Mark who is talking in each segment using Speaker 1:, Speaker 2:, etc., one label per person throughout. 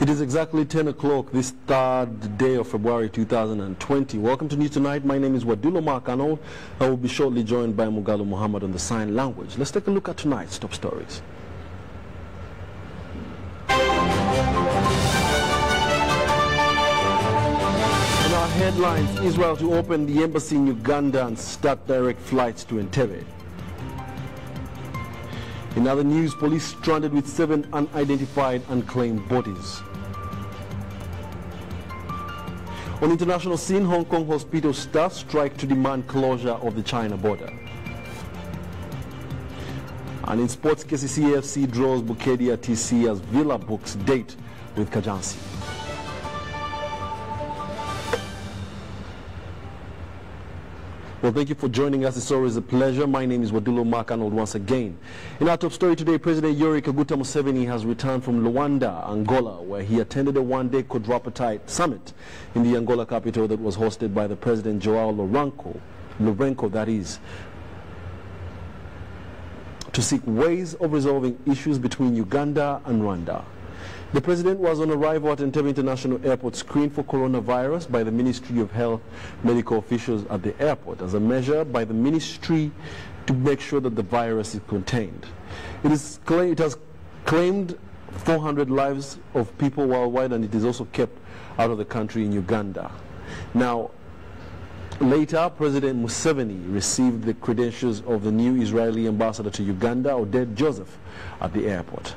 Speaker 1: It is exactly 10 o'clock this third day of February 2020. Welcome to News Tonight. My name is Wadulo Mark-Arnold. I will be shortly joined by Mugalu Muhammad on the sign language. Let's take a look at tonight's top stories. In our headlines, Israel to open the embassy in Uganda and start direct flights to Entebbe. In other news, police stranded with 7 unidentified unclaimed bodies. On international scene, Hong Kong hospital staff strike to demand closure of the China border. And in sports, KCC AFC draws Bukedia TC as Villa books date with Kajansi. Well, thank you for joining us. It's always a pleasure. My name is Wadulo Mark-Arnold once again. In our top story today, President Yoweri Kaguta Museveni has returned from Luanda, Angola, where he attended a one-day quadripartite summit in the Angola capital that was hosted by the President Joao Lourenço, that is, to seek ways of resolving issues between Uganda and Rwanda. The President was on arrival at Entebbe International Airport screened for coronavirus by the Ministry of Health medical officials at the airport as a measure by the ministry to make sure that the virus is contained. It has claimed 400 lives of people worldwide, and it is also kept out of the country in Uganda. Now, later, President Museveni received the credentials of the new Israeli ambassador to Uganda, Oded Joseph, at the airport.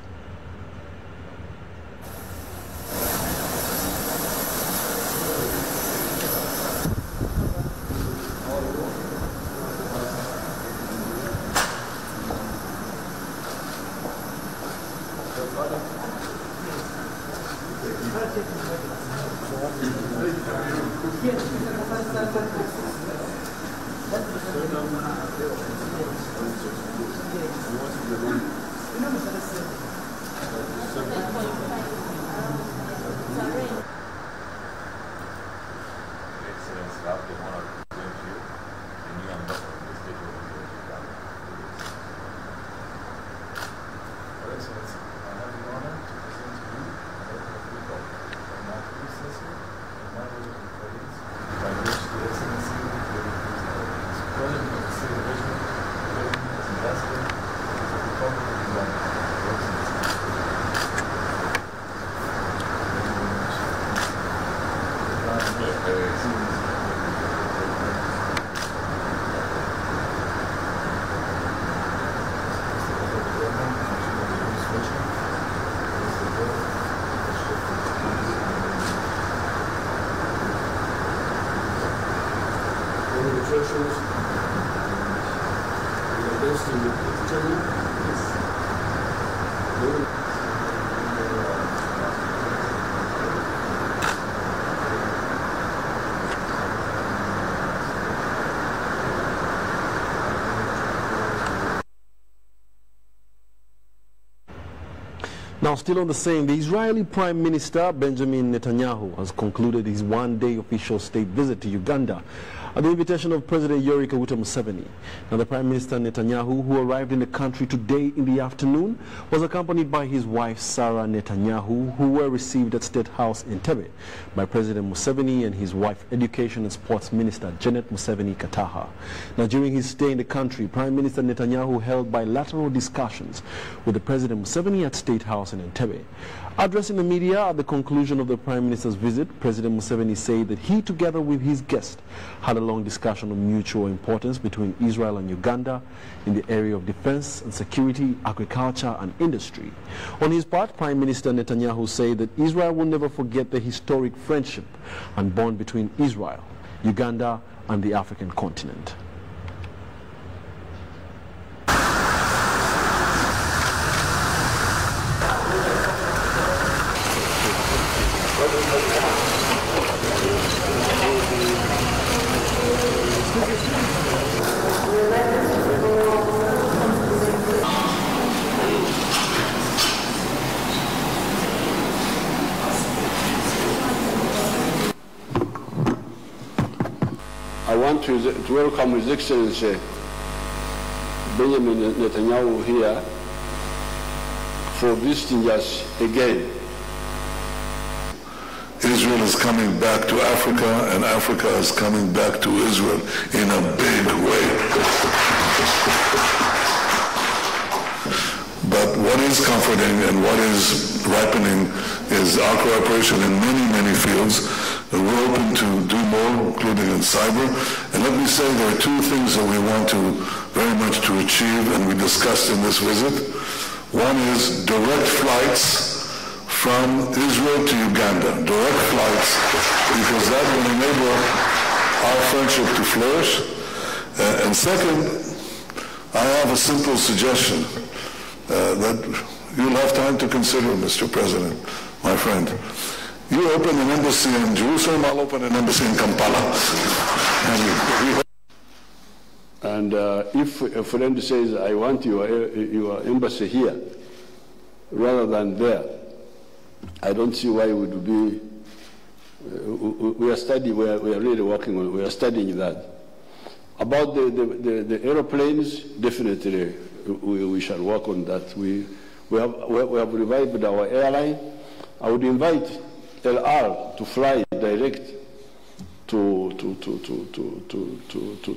Speaker 1: Now, still on the same, the Israeli Prime Minister Benjamin Netanyahu has concluded his one-day official state visit to Uganda at the invitation of President Yoweri Kaguta Museveni. Now, the Prime Minister Netanyahu, who arrived in the country today in the afternoon, was accompanied by his wife Sarah Netanyahu, who were received at State House in Entebbe by President Museveni and his wife, Education and Sports Minister Janet Museveni Kataha. Now, during his stay in the country, Prime Minister Netanyahu held bilateral discussions with the President Museveni at State House in Entebbe. Addressing the media at the conclusion of the Prime Minister's visit, President Museveni said that he, together with his guest, had a long discussion of mutual importance between Israel and Uganda in the area of defense and security, agriculture and industry. On his part, Prime Minister Netanyahu said that Israel will never forget the historic friendship and bond between Israel, Uganda and the African continent.
Speaker 2: I want to welcome His Excellency Benjamin Netanyahu here for visiting us again.
Speaker 3: Israel is coming back to Africa, and Africa is coming back to Israel in a big way. But what is comforting and what is ripening is our cooperation in many, many fields. We're open to do more, including in cyber. And let me say there are two things that we want to very much to achieve, and we discussed in this visit. One is direct flights from Israel to Uganda, direct flights, because that will enable our friendship to flourish. And second, I have a simple suggestion that you'll have time to consider, Mr. President, my friend. You open an embassy in Jerusalem, I'll open an embassy in Kampala.
Speaker 2: And if a friend says, I want your embassy here, rather than there, I don't see why it would be. We are really working on. We are studying that. About the aeroplanes, definitely we shall work on that. We have revived our airline. I would invite LR to fly direct to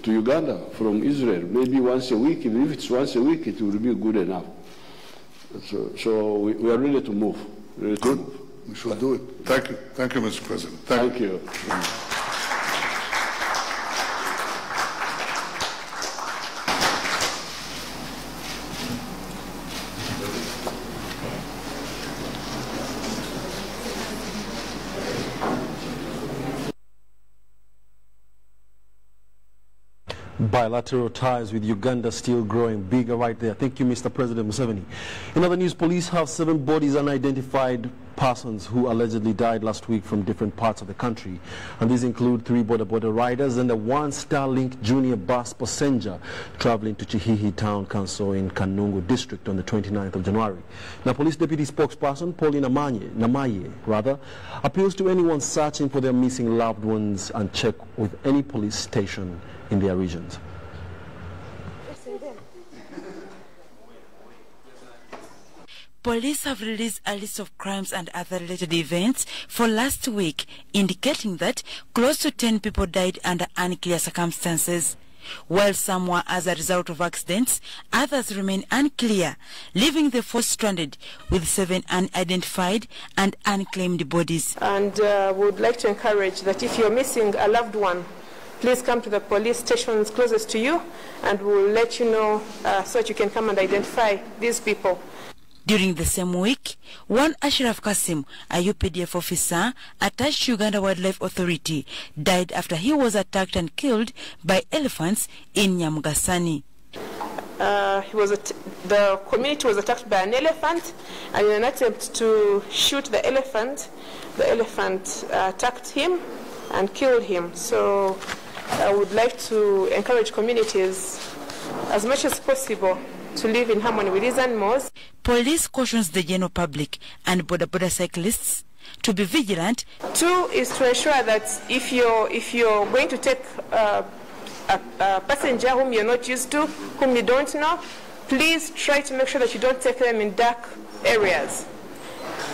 Speaker 2: Uganda from Israel, maybe once a week. Even if it's once a week, it will be good enough. So we are ready to move.
Speaker 3: Good. We shall do it. Thank you. Thank you, Mr. President.
Speaker 2: Thank you.
Speaker 1: Bilateral ties with Uganda still growing bigger right there. Thank you, Mr. President Museveni. In other news, police have 7 bodies unidentified persons who allegedly died last week from different parts of the country. And these include 3 border riders and a 1 Starlink Junior bus passenger traveling to Chihihi Town Council in Kanungu District on the 29th of January. Now, Police Deputy Spokesperson Pauline Namaye appeals to anyone searching for their missing loved ones and check with any police station in their regions.
Speaker 4: Police have released a list of crimes and other related events for last week, indicating that close to 10 people died under unclear circumstances. While some were as a result of accidents, others remain unclear, leaving the force stranded with 7 unidentified and unclaimed bodies.
Speaker 5: And would like to encourage that if you're missing a loved one, please come to the police stations closest to you, and we'll let you know so that you can come and identify these people.
Speaker 4: During the same week, one Ashraf Kasim, a UPDF officer attached to Uganda Wildlife Authority, died after he was attacked and killed by elephants in Nyamugasani.
Speaker 5: The community was attacked by an elephant, and in an attempt to shoot the elephant attacked him and killed him. So I would like to encourage communities as much as possible to live in harmony with these animals.
Speaker 4: Police cautions the general public and border cyclists to be vigilant.
Speaker 5: 2 is to ensure that if you're going to take a passenger whom you're not used to, whom you don't know, please try to make sure that you don't take them in dark areas.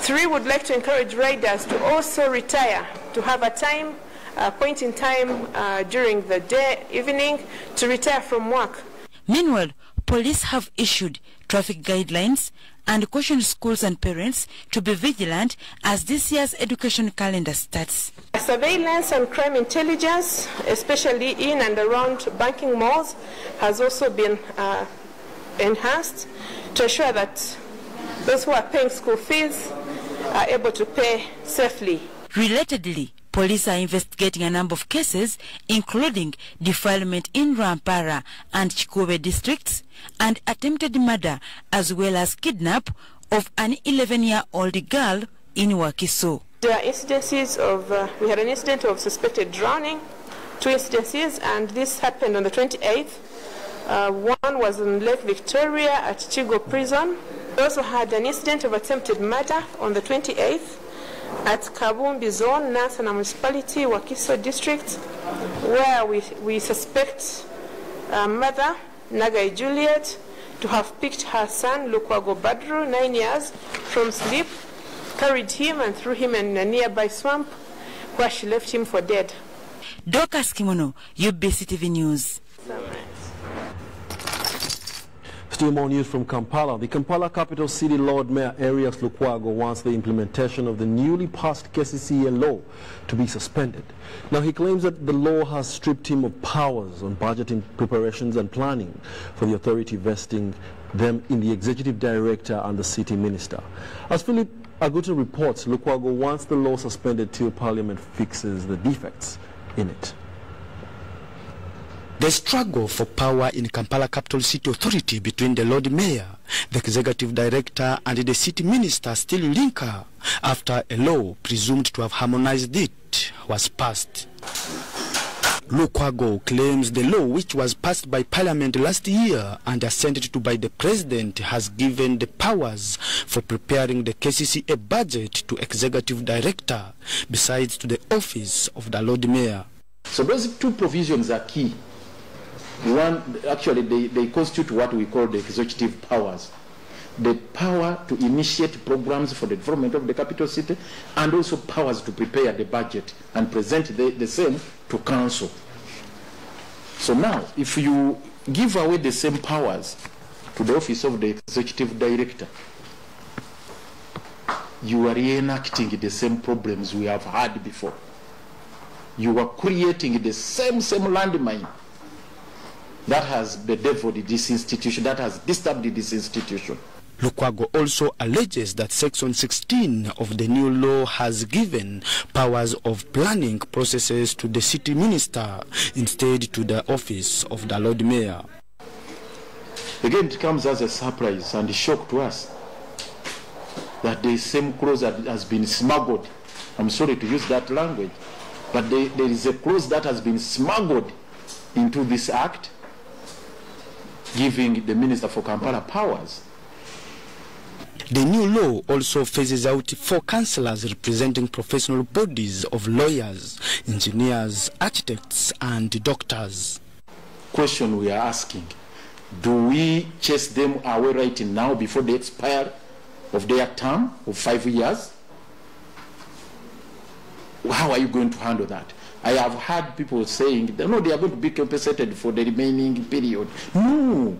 Speaker 5: 3 would like to encourage riders to also retire, to have a point in time during the day, evening, to retire from work.
Speaker 4: Meanwhile, police have issued traffic guidelines and cautioned schools and parents to be vigilant as this year's education calendar starts.
Speaker 5: Surveillance and crime intelligence, especially in and around banking malls, has also been enhanced to ensure that those who are paying school fees are able to pay safely.
Speaker 4: Relatedly, police are investigating a number of cases, including defilement in Rampara and Chikobe districts, and attempted murder, as well as kidnap of an 11-year-old girl in Wakiso.
Speaker 5: There are incidences of, we had an incident of suspected drowning, 2 incidences, and this happened on the 28th. One was in Lake Victoria at Chigo Prison. We also had an incident of attempted murder on the 28th at Kabumbi Zone, Nansana Municipality, Wakiso District, where we suspect mother, Nagai Juliet, to have picked her son, Lukwago Badru, 9 years, from sleep, carried him and threw him in a nearby swamp, where she left him for dead.
Speaker 4: Dorcas Kimono, UBC TV News.
Speaker 1: Still more news from Kampala. The Kampala capital city Lord Mayor Erias Lukwago wants the implementation of the newly passed KCCA law to be suspended. Now he claims that the law has stripped him of powers on budgeting preparations and planning for the authority, vesting them in the executive director and the city minister. As Philip Aguta reports, Lukwago wants the law suspended till Parliament fixes the defects in it.
Speaker 6: The struggle for power in Kampala Capital City Authority between the Lord Mayor, the Executive Director and the City Minister still linger after a law presumed to have harmonized it was passed. Lukwago claims the law, which was passed by Parliament last year and assented to by the President, has given the powers for preparing the KCCA budget to Executive Director, besides to the office of the Lord Mayor.
Speaker 7: So those two provisions are key. One, actually, they constitute what we call the executive powers. The power to initiate programs for the development of the capital city, and also powers to prepare the budget and present the same to council. So now, if you give away the same powers to the office of the executive director, you are reenacting the same problems we have had before. You are creating the same landmine that has bedeviled this institution, that has disturbed this institution.
Speaker 6: Lukwago also alleges that Section 16 of the new law has given powers of planning processes to the city minister instead to the office of the Lord Mayor.
Speaker 7: Again, it comes as a surprise and a shock to us that the same clause has been smuggled. I'm sorry to use that language, but there is a clause that has been smuggled into this act, giving the Minister for Kampala powers.
Speaker 6: The new law also phases out 4 councillors representing professional bodies of lawyers, engineers, architects and doctors.
Speaker 7: Question we are asking, do we chase them away right now before they expire of their term of 5 years? How are you going to handle that? I have heard people saying, no, they are going to be compensated for the remaining period. No.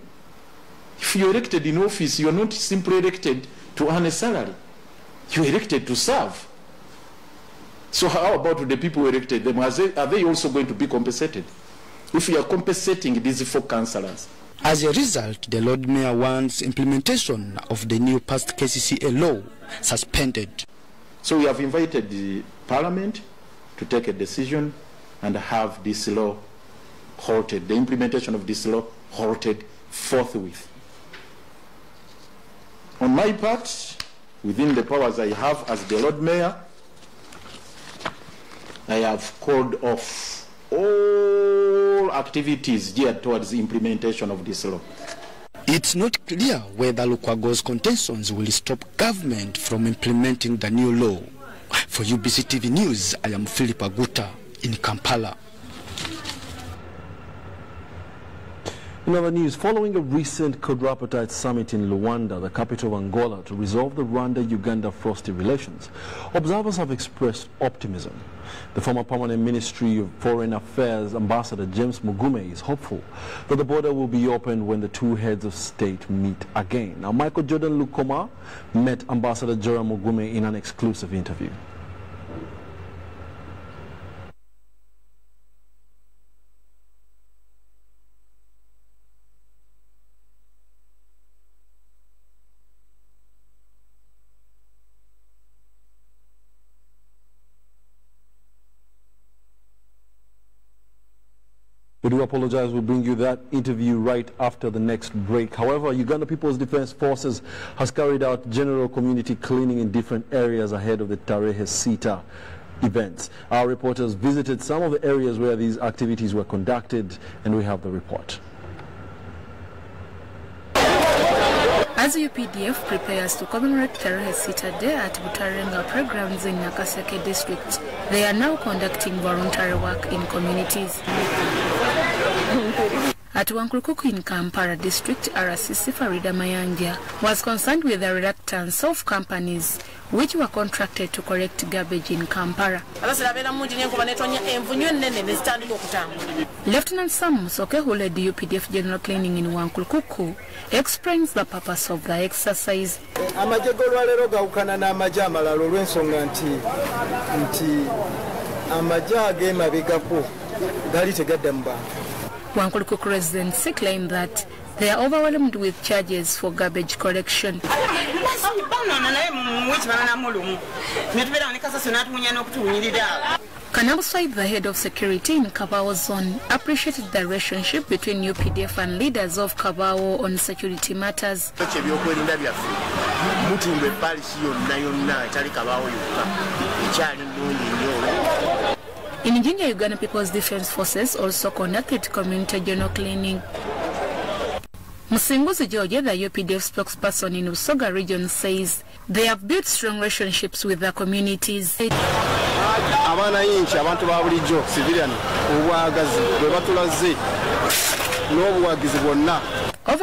Speaker 7: If you're elected in office, you're not simply elected to earn a salary. You're elected to serve. So how about the people who elected them? Are they also going to be compensated? If you are compensating these 4 councillors.
Speaker 6: As a result, the Lord Mayor wants implementation of the new passed KCCA law suspended.
Speaker 7: So we have invited the Parliament to take a decision and have this law halted, the implementation of this law halted forthwith. On my part, within the powers I have as the Lord Mayor, I have called off all activities geared towards the implementation of this law.
Speaker 6: It's not clear whether Lukwago's contentions will stop government from implementing the new law. For UBC TV News, I am Philip Aguta in Kampala.
Speaker 1: In other news, following a recent quadripartite summit in Luanda, the capital of Angola, to resolve the Rwanda-Uganda frosty relations, observers have expressed optimism. The former permanent Ministry of Foreign Affairs Ambassador James Mugume is hopeful that the border will be opened when the 2 heads of state meet again. Now, Michael Jordan Lukoma met Ambassador Joram Mugume in an exclusive interview. We do apologize. We'll bring you that interview right after the next break. However, Uganda People's Defense Forces has carried out general community cleaning in different areas ahead of the Tarehe Sita events. Our reporters visited some of the areas where these activities were conducted, and we have the report.
Speaker 8: As UPDF prepares to commemorate Tarehe Sita Day at Butarenga programs in Nakaseke district, they are now conducting voluntary work in communities. at Wankulukuku in Kampala district, RCC Farida Mayanja was concerned with the reluctance of companies which were contracted to collect garbage in Kampala. Lieutenant Sam Musoke, who led the UPDF general cleaning in Wankulukuku, explains the purpose of the exercise. Wankulukuku residents claim that they are overwhelmed with charges for garbage collection. Kanabu Swaib, the head of security in Kabao zone, appreciated the relationship between UPDF and leaders of Kabao on security matters. In Jinja, Uganda People's Defense Forces also conducted community general cleaning. Musinguzi Georgia, the UPDF spokesperson in Usoga region, says they have built strong relationships with the communities. Over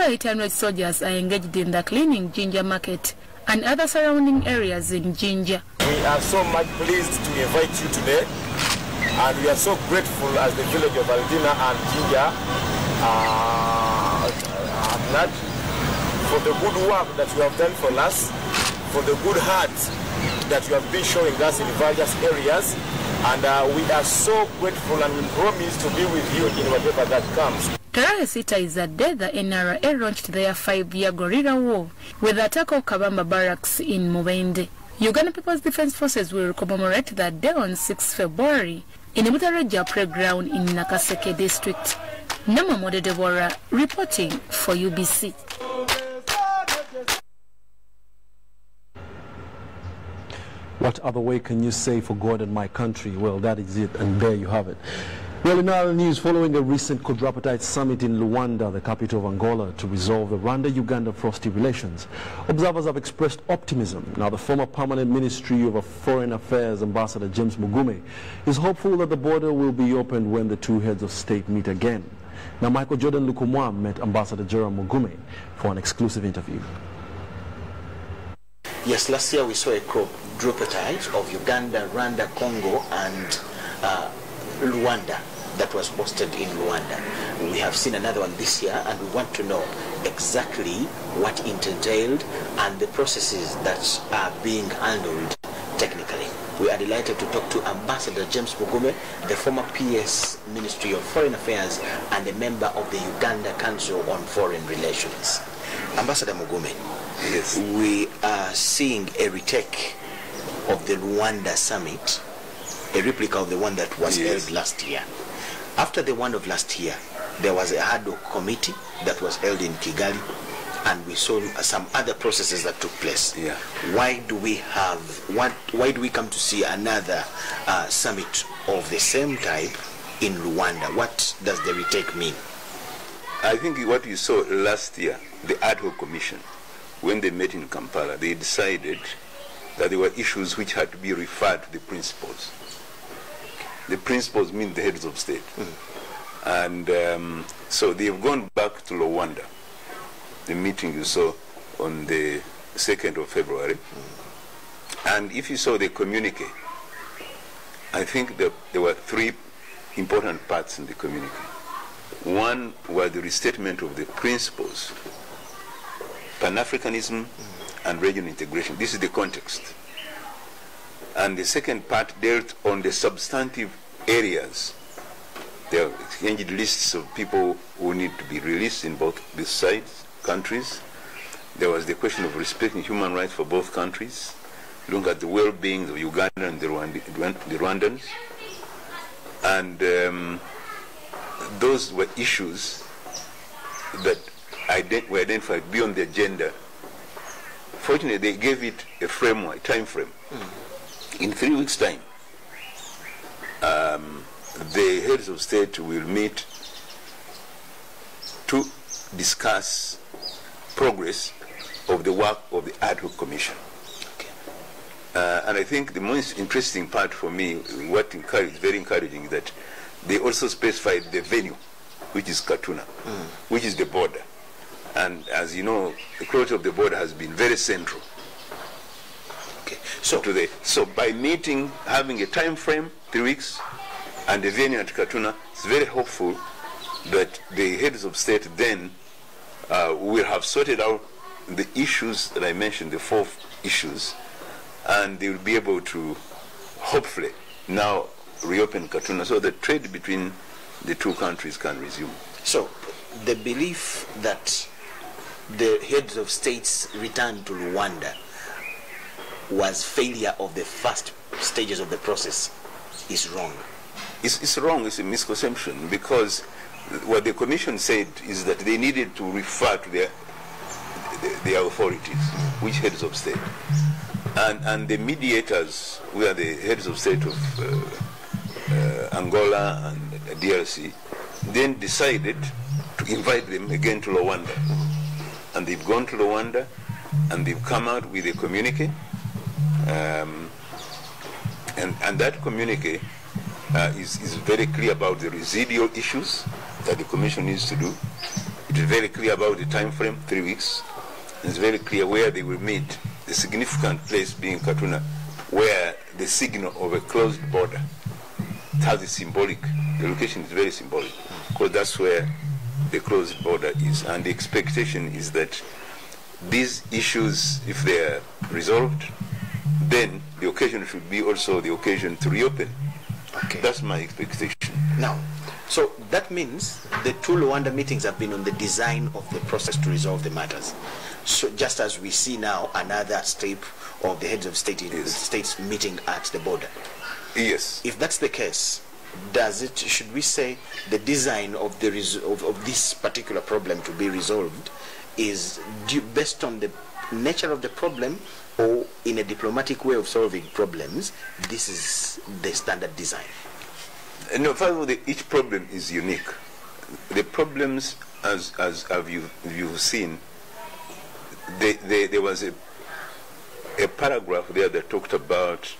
Speaker 8: 800 soldiers are engaged in the cleaning Jinja market and other surrounding areas in Jinja.
Speaker 9: We are so much pleased to invite you today, and we are so grateful as the village of Aldina and Jinja for the good work that you have done for us, for the good heart that you have been showing us in various areas, and we are so grateful and we promise to be with you in whatever that comes.
Speaker 8: Tarehe Sita is the day the NRA launched their 5-year guerrilla war with the attack of Kabamba Barracks in Mubende. Uganda People's Defense Forces will commemorate that day on 6 February in Butareja Playground in Nakaseke district. Namamode Deborah reporting for UBC.
Speaker 1: What other way can you say for God and my country? Well, that is it, and there you have it. Well, in other news, following a recent quadripartite summit in Luanda, the capital of Angola, to resolve the Rwanda-Uganda frosty relations, observers have expressed optimism. Now, the former permanent Ministry of Foreign Affairs Ambassador James Mugume is hopeful that the border will be opened when the two heads of state meet again. Now, Michael Jordan Lukumwa met Ambassador Gerald Mugume for an exclusive interview.
Speaker 10: Yes, last year we saw a quadripartite of Uganda, Rwanda, Congo, and Rwanda that was hosted in Rwanda. We have seen another one this year, and we want to know exactly what it entailed and the processes that are being handled technically. We are delighted to talk to Ambassador James Mugume, the former PS Ministry of Foreign Affairs and a member of the Uganda Council on Foreign Relations. Ambassador Mugume, yes. We are seeing a retake of the Rwanda summit, a replica of the one that was held last year. After the one of last year, there was a ad hoc committee that was held in Kigali, and we saw some other processes that took place. Yeah. Why do we come to see another summit of the same type in Rwanda? What does the retake mean?
Speaker 11: I think what you saw last year, the ad hoc commission, when they met in Kampala, they decided that there were issues which had to be referred to the principals. The principals mean the heads of state. And so they've gone back to Rwanda, the meeting you saw on the 2nd of February. And if you saw the communique, I think that there were 3 important parts in the communique. One was the restatement of the principles, Pan-Africanism and regional integration. This is the context. And the second part dealt on the substantive areas. There are exchanged lists of people who need to be released in both these sides, countries. There was the question of respecting human rights for both countries, looking at the well-being of Uganda and the Rwandans. And those were issues that were identified beyond the agenda. Fortunately, they gave it a framework, time frame. In 3 weeks' time, the heads of state will meet to discuss progress of the work of the ad hoc commission. Okay. And I think the most interesting part for me, what very encouraging, is that they also specified the venue which is Katuna, which is the border. And as you know, the closure of the border has been very central.
Speaker 10: Okay. So
Speaker 11: by meeting, having a time frame, 3 weeks, and the venue at Katuna, it's very hopeful that the heads of state then will have sorted out the issues that I mentioned, the 4 issues, and they will be able to hopefully now reopen Katuna so that trade between the 2 countries can resume.
Speaker 10: So the belief that the heads of states returned to Rwanda was failure of the first stages of the process is wrong.
Speaker 11: It's wrong, it's a misconception, because what the commission said is that they needed to refer to their authorities, which heads of state. And the mediators, who are the heads of state of Angola and DRC, then decided to invite them again to Rwanda. And they've gone to Rwanda, and they've come out with a communique. And that communique is very clear about the residual issues that the commission needs to do. It is very clear about the time frame, 3 weeks. It's very clear where they will meet, the significant place being Katuna, where the signal of a closed border, it has a symbolic, the location is very symbolic, because that's where the closed border is. And the expectation is that these issues, if they are resolved, then the occasion should be also the occasion to reopen.
Speaker 10: Okay.
Speaker 11: That's my expectation.
Speaker 10: Now, so that means the 2 Luanda meetings have been on the design of the process to resolve the matters. So just as we see now another step of the heads of states meeting at the border.
Speaker 11: Yes.
Speaker 10: If that's the case, should we say the design of this particular problem to be resolved is based on the nature of the problem, or in a diplomatic way of solving problems, this is the standard design?
Speaker 11: No, first of all, each problem is unique. The problems, as you've seen, there was a paragraph there that talked about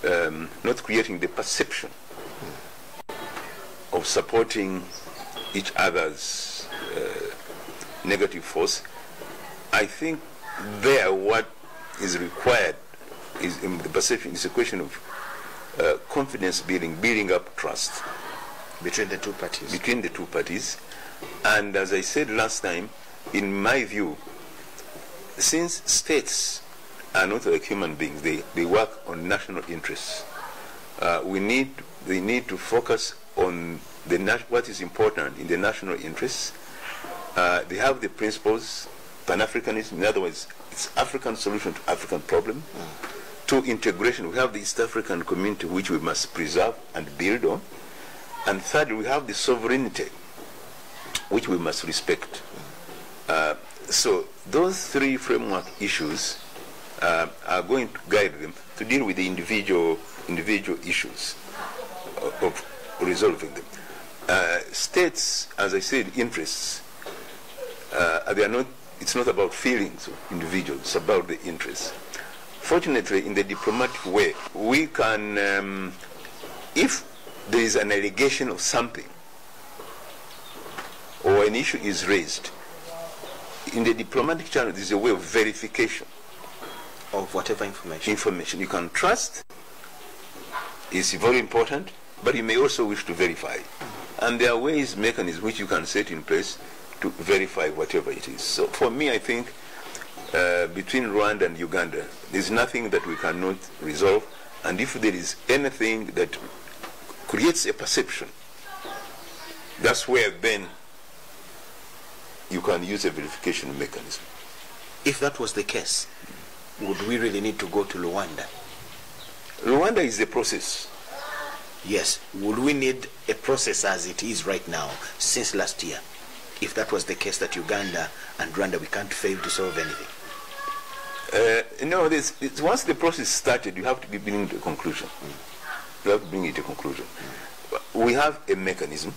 Speaker 11: not creating the perception of supporting each other's negative force. I think there what is required is in the perception is a question of confidence building up trust
Speaker 10: between the 2 parties.
Speaker 11: And as I said last time, in my view, since states are not like human beings, they work on national interests. They need to focus on what is important in the national interests. They have the principles, Pan-Africanism, in other words, it's African solution to African problem. 2, integration, we have the East African community which we must preserve and build on. And 3rd, we have the sovereignty which we must respect. So those 3 framework issues are going to guide them to deal with the individual issues of resolving them. States, as I said, interests, they are not. It's not about feelings of individuals, it's about the interests. Fortunately, in the diplomatic way, we can, if there is an allegation of something, or an issue is raised, in the diplomatic channel, there is a way of verification.
Speaker 10: Of whatever information.
Speaker 11: You can trust, is very important, but you may also wish to verify. And there are ways, mechanisms, which you can set in place to verify whatever it is. So for me, I think between Rwanda and Uganda, there's nothing that we cannot resolve. And if there is anything that creates a perception, that's where then you can use a verification mechanism.
Speaker 10: If that was the case, would we really need to go to Rwanda?
Speaker 11: Rwanda is the process.
Speaker 10: Yes. Would we need a process as it is right now, since last year? If that was the case, that Uganda and Rwanda, we can't fail to solve anything.
Speaker 11: No, once the process started, you have to bring it to a conclusion. You have to bring it to a conclusion. We have a mechanism,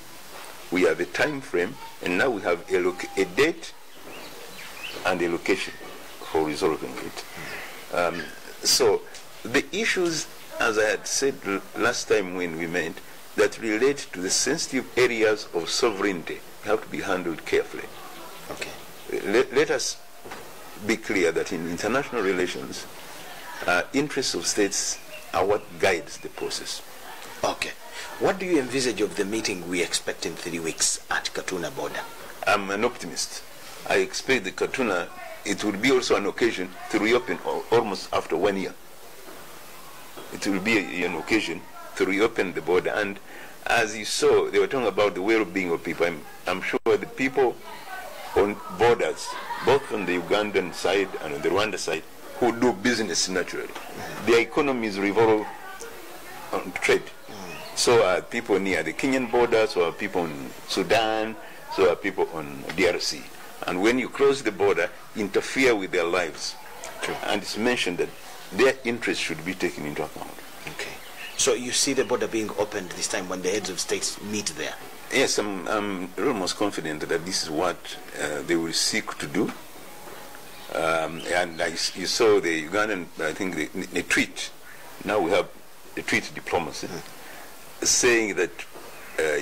Speaker 11: we have a time frame, and now we have a date and a location for resolving it. So the issues, as I had said last time when we met, that relate to the sensitive areas of sovereignty have to be handled carefully.
Speaker 10: Okay.
Speaker 11: Let us be clear that in international relations, interests of states are what guides the process.
Speaker 10: Okay. What do you envisage of the meeting we expect in 3 weeks at Katuna border?
Speaker 11: I'm an optimist. I expect the Katuna, it will be also an occasion to reopen almost after 1 year. It will be an occasion to reopen the border. And as you saw, they were talking about the well-being of people. I'm sure the people on borders, both on the Ugandan side and on the Rwanda side, who do business naturally, their economies revolve on trade. So are people near the Kenyan border, so are people in Sudan, so are people on DRC. And when you close the border, interfere with their lives.
Speaker 10: True.
Speaker 11: And it's mentioned that their interests should be taken into account.
Speaker 10: Okay. So you see the border being opened this time when the heads of states meet there?
Speaker 11: Yes, I'm almost confident that this is what they will seek to do. And you saw the Ugandan, I think, the tweet. Now we have the tweet diplomacy, saying that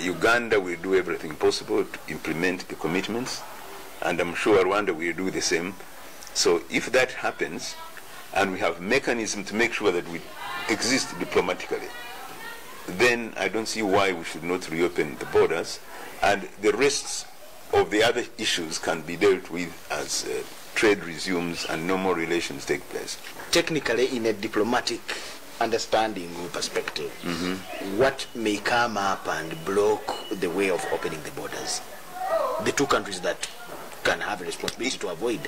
Speaker 11: Uganda will do everything possible to implement the commitments, and I'm sure Rwanda will do the same. So if that happens, and we have mechanism to make sure that we exist diplomatically, then I don't see why we should not reopen the borders, and the rest of the other issues can be dealt with as trade resumes and normal relations take place.
Speaker 10: Technically, in a diplomatic understanding or perspective, what may come up and block the way of opening the borders? The two countries that can have a responsibility to avoid.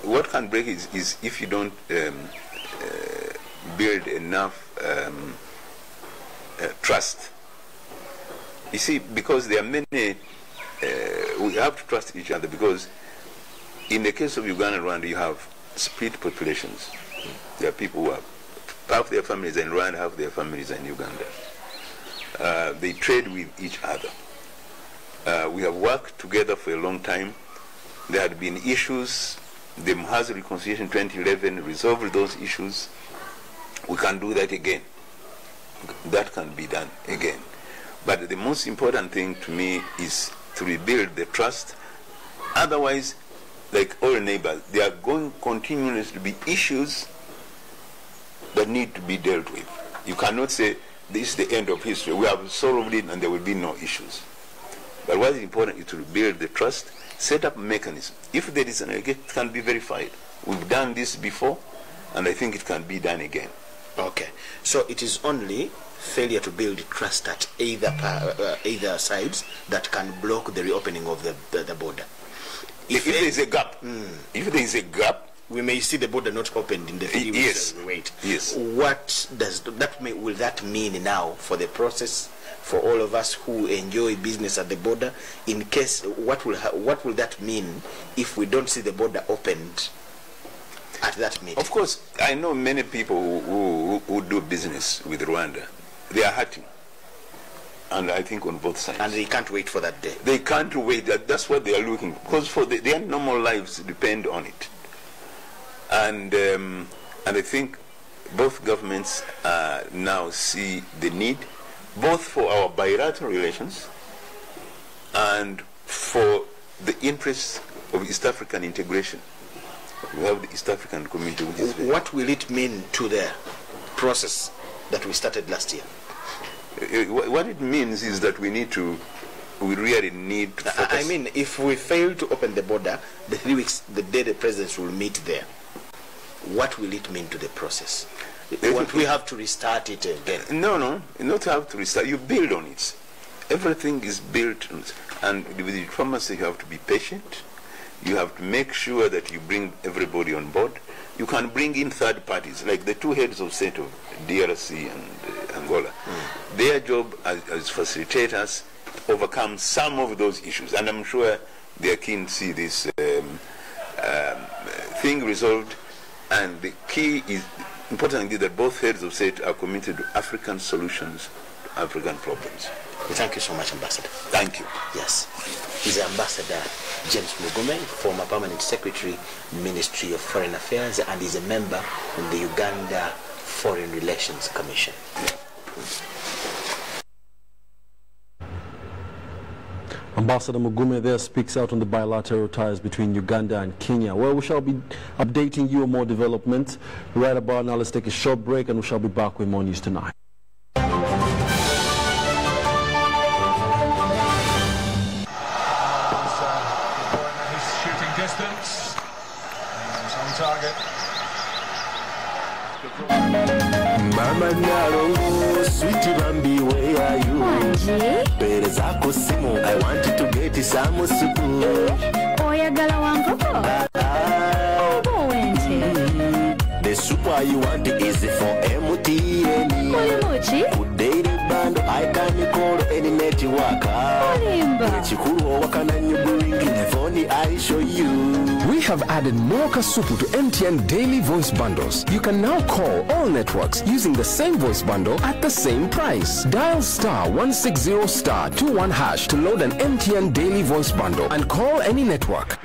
Speaker 11: What can break is if you don't build enough trust. You see, because there are many, we have to trust each other, because in the case of Uganda and Rwanda, you have split populations. There are people who have half their families are in Rwanda, half their families are in Uganda. They trade with each other. We have worked together for a long time. There had been issues. The Mhazi Reconciliation 2011 resolved those issues. We can do that again. That can be done again. But the most important thing to me is to rebuild the trust. Otherwise, like all neighbors, there are going continuously to be issues that need to be dealt with. You cannot say this is the end of history. We have solved it and there will be no issues. But what is important is to rebuild the trust, set up a mechanism. If there is an allegation, it can be verified. We've done this before, and I think it can be done again.
Speaker 10: Okay. So it is only failure to build trust at either sides that can block the reopening of the border.
Speaker 11: If there is a gap, if there is a gap,
Speaker 10: we may see the border not opened in the 3 weeks.
Speaker 11: Yes.
Speaker 10: We wait.
Speaker 11: Yes.
Speaker 10: What does that mean? Will that mean now for the process, for all of us who enjoy business at the border? In case, what will that mean if we don't see the border opened at that meeting?
Speaker 11: Of course, I know many people who do business with Rwanda. They are hurting, and I think on both sides.
Speaker 10: And they can't wait for that day.
Speaker 11: They can't wait. That's what they are looking for, because for their normal lives depend on it. And I think both governments now see the need, both for our bilateral relations and for the interests of East African integration. We have the East African community.
Speaker 10: What will it mean to the process that we started last year?
Speaker 11: What it means is that we really need to focus.
Speaker 10: I mean, if we fail to open the border, the 3 weeks, the day the presidents will meet there, what will it mean to the process? Won't we have to restart it again?
Speaker 11: No, not have to restart. You build on it. Everything is built on it. And with diplomacy, you have to be patient. You have to make sure that you bring everybody on board. You can bring in third parties, like the two heads of state of DRC and Angola. Their job as facilitators to overcome some of those issues. And I'm sure they are keen to see this thing resolved. And the key is, important is that both heads of state are committed to African solutions to African problems.
Speaker 10: Thank you so much, Ambassador.
Speaker 11: Thank you.
Speaker 10: Yes. He's Ambassador James Mugume, former Permanent Secretary, Ministry of Foreign Affairs, and is a member in the Uganda Foreign Relations Commission.
Speaker 1: Ambassador Mugume there speaks out on the bilateral ties between Uganda and Kenya. Well, we shall be updating you on more developments right about now. Let's take a short break and we shall be back with more news tonight.
Speaker 12: His shooting distance. He's on target.
Speaker 13: Mama Naro, sweetie Bambi, where are you? Perezako simu, I wanted to get some soup.
Speaker 14: Oyagala wankoko? Obo wente.
Speaker 13: The soup you want is for MTN.
Speaker 14: Mulimuchi?
Speaker 13: Daily band, I can call any network.
Speaker 14: Olimba.
Speaker 13: Chikuru wakana nyuburingi, phone I show you.
Speaker 15: We have added more Kasupu to MTN daily voice bundles. You can now call all networks using the same voice bundle at the same price. Dial *160*21# to load an MTN daily voice bundle and call any network.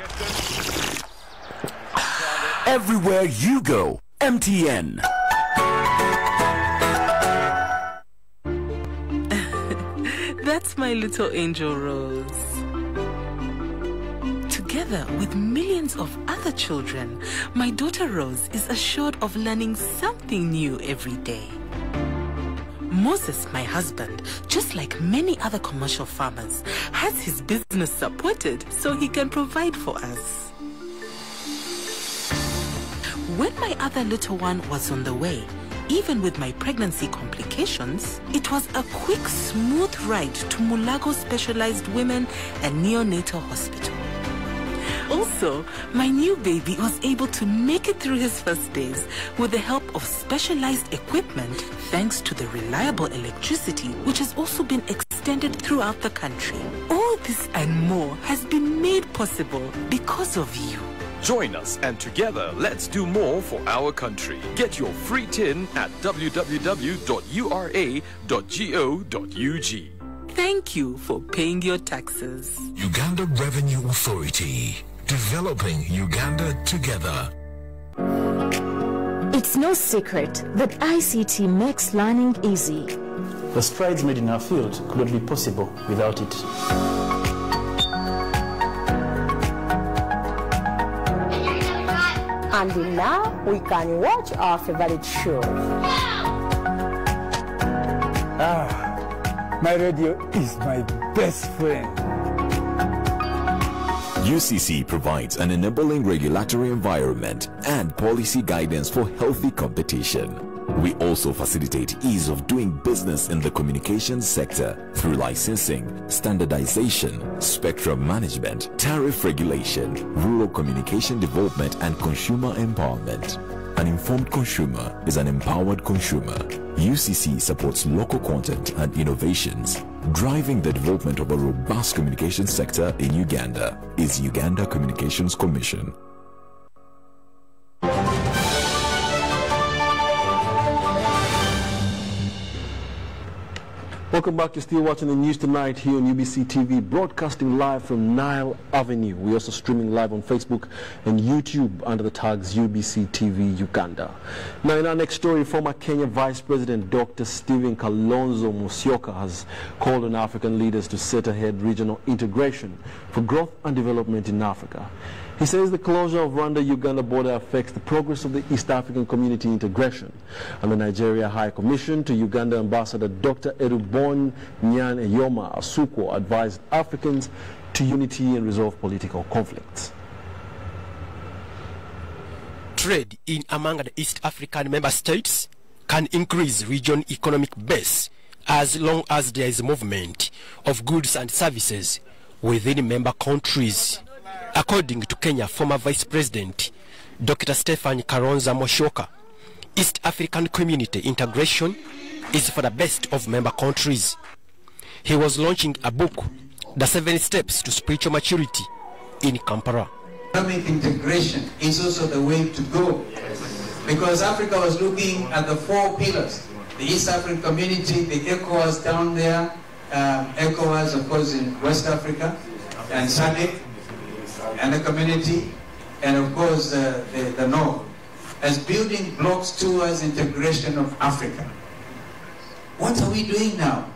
Speaker 16: Everywhere you go, MTN.
Speaker 17: That's my little angel Rose. Together with millions of other children, my daughter Rose is assured of learning something new every day. Moses, my husband, just like many other commercial farmers, has his business supported so he can provide for us. When my other little one was on the way, even with my pregnancy complications, it was a quick, smooth ride to Mulago Specialized Women and Neonatal Hospital. Also, my new baby was able to make it through his first days with the help of specialized equipment thanks to the reliable electricity which has also been extended throughout the country. All this and more has been made possible because of you.
Speaker 18: Join us and together let's do more for our country. Get your free tin at www.ura.go.ug.
Speaker 17: Thank you for paying your taxes.
Speaker 19: Uganda Revenue Authority. Developing Uganda together.
Speaker 14: It's no secret that ICT makes learning easy.
Speaker 20: The strides made in our field could not be possible without it.
Speaker 21: And now we can watch our favorite show.
Speaker 22: My radio is my best friend.
Speaker 23: UCC provides an enabling regulatory environment and policy guidance for healthy competition. We also facilitate ease of doing business in the communications sector through licensing, standardization, spectrum management, tariff regulation, rural communication development, and consumer empowerment. An informed consumer is an empowered consumer. UCC supports local content and innovations. Driving the development of a robust communication sector in Uganda is Uganda Communications Commission.
Speaker 1: Welcome back. You're still watching the news tonight here on UBC TV, broadcasting live from Nile Avenue. We're also streaming live on Facebook and YouTube under the tags UBC TV Uganda. Now, in our next story, former Kenya Vice President Dr. Stephen Kalonzo Musyoka has called on African leaders to set ahead regional integration for growth and development in Africa. He says the closure of Rwanda-Uganda border affects the progress of the East African community integration. And the Nigeria High Commission to Uganda Ambassador Dr. Erubon Nyan Eyoma Asuko advised Africans to unity and resolve political conflicts.
Speaker 24: Trade in among the East African member states can increase region economic base as long as there is movement of goods and services within member countries. According to Kenya former Vice President Dr. Stephen Kalonzo Musyoka, East African community integration is for the best of member countries. He was launching a book, The 7 Steps to Spiritual Maturity, in Kampala.
Speaker 25: Economic integration is also the way to go, because Africa was looking at the 4 pillars: the East African community, the ECOWAS down there, ECOWAS of course in West Africa, and SADC, and the community, and of course the North, as building blocks towards integration of Africa. What are we doing now